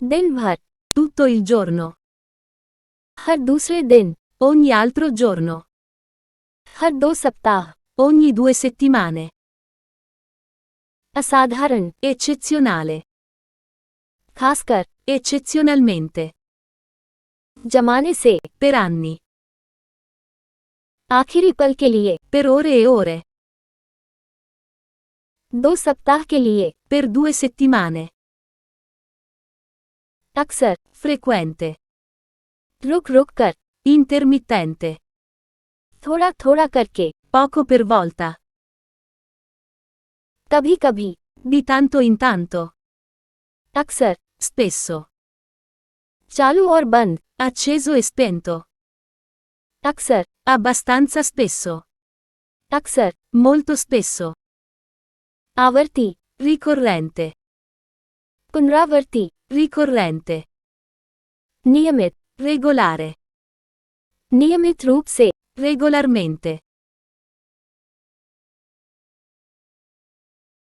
दिन भर, tutto il giorno, हर दूसरे दिन, ogni altro giorno, हर 2 सप्ताह, ogni 2 settimane, असाधारण, eccezionale, खासकर, eccezionalmente, जमाने से, per anni, आखिरी पल के लिए, per ore e ore, 2 सप्ताह के लिए, per 2 settimane, अक्सर, frequente, रुक रुक कर, intermittente, थोड़ा थोड़ा करके, poco per volta, कभी कभी, di tanto in tanto, अक्सर, spesso, चालू और बंद, acceso e spento, अक्सर, abbastanza spesso, अक्सर, molto spesso, आवर्ती, ricorrente, पुनरावर्ती, ricorrente, नियमित, regolare, नियमित रूप से, regolarmente,